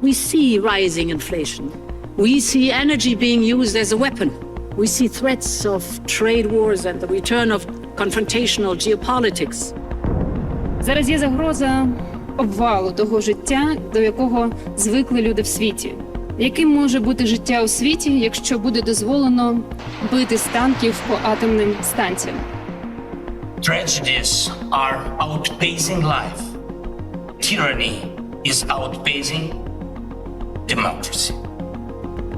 We see rising inflation. We see energy being used as a weapon. We see threats of trade wars and the return of confrontational geopolitics. Зараз є загроза обвалу того життя, до якого звикли люди в світі. Яким може бути життя у світі, якщо буде дозволено бити з танків по атомним станціям? Tragedies are outpacing life. Tyranny is outpacing democracy.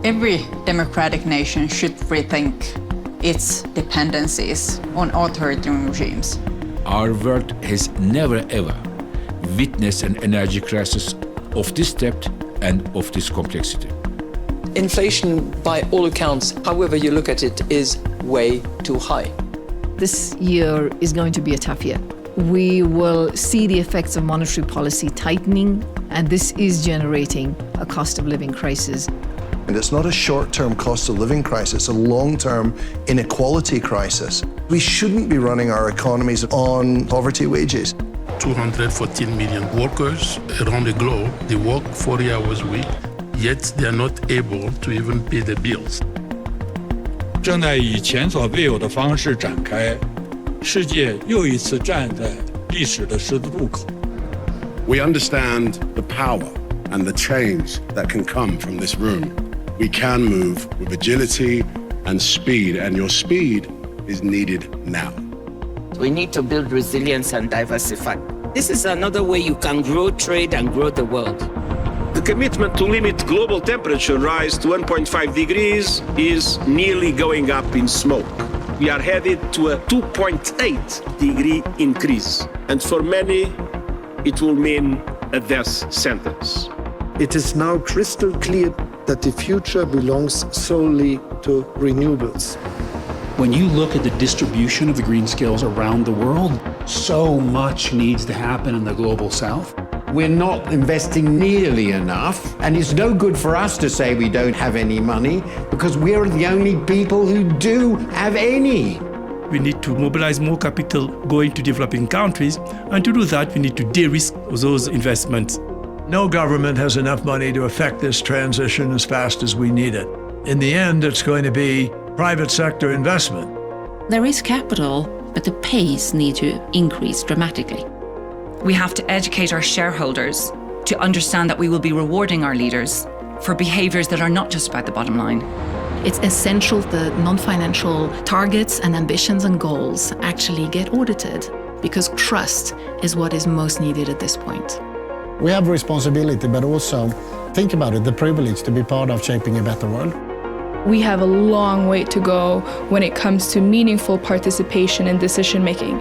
Every democratic nation should rethink its dependencies on authoritarian regimes. Our world has never ever witnessed an energy crisis of this depth and of this complexity. Inflation, by all accounts, however you look at it, is way too high. This year is going to be a tough year. We will see the effects of monetary policy tightening, and this is generating a cost of living crisis. And it's not a short-term cost of living crisis, it's a long-term inequality crisis. We shouldn't be running our economies on poverty wages. 214 million workers around the globe, they work 40 hours a week, yet they are not able to even pay their bills. 正在以前所未有的方式展开，世界又一次站在历史的十字路口。We understand the power and the change that can come from this room. We can move with agility and speed, and your speed is needed now. We need to build resilience and diversify. This is another way you can grow trade and grow the world. The commitment to limit global temperature rise to 1.5 degrees is nearly going up in smoke. We are headed to a 2.8 degree increase. And for many, it will mean a death sentence. It is now crystal clear that the future belongs solely to renewables. When you look at the distribution of the green skills around the world, so much needs to happen in the global south. We're not investing nearly enough, and it's no good for us to say we don't have any money, because we're the only people who do have any. We need to mobilize more capital going to developing countries, and to do that, we need to de-risk those investments. No government has enough money to effect this transition as fast as we need it. In the end, it's going to be private sector investment. There is capital, but the pace needs to increase dramatically. We have to educate our shareholders to understand that we will be rewarding our leaders for behaviours that are not just about the bottom line. It's essential that non-financial targets and ambitions and goals actually get audited, because trust is what is most needed at this point. We have responsibility, but also, think about it, the privilege to be part of shaping a better world. We have a long way to go when it comes to meaningful participation in decision-making.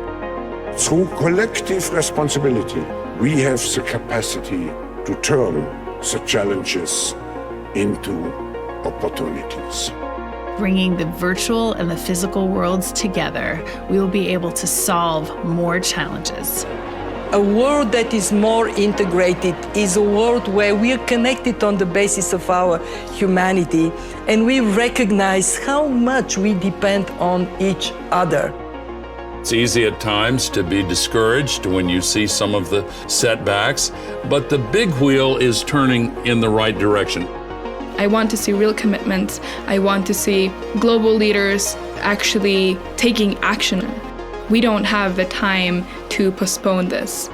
Through collective responsibility, we have the capacity to turn the challenges into opportunities. Bringing the virtual and the physical worlds together, we will be able to solve more challenges. A world that is more integrated is a world where we are connected on the basis of our humanity, and we recognize how much we depend on each other. It's easy at times to be discouraged when you see some of the setbacks, but the big wheel is turning in the right direction. I want to see real commitments. I want to see global leaders actually taking action. We don't have the time to postpone this.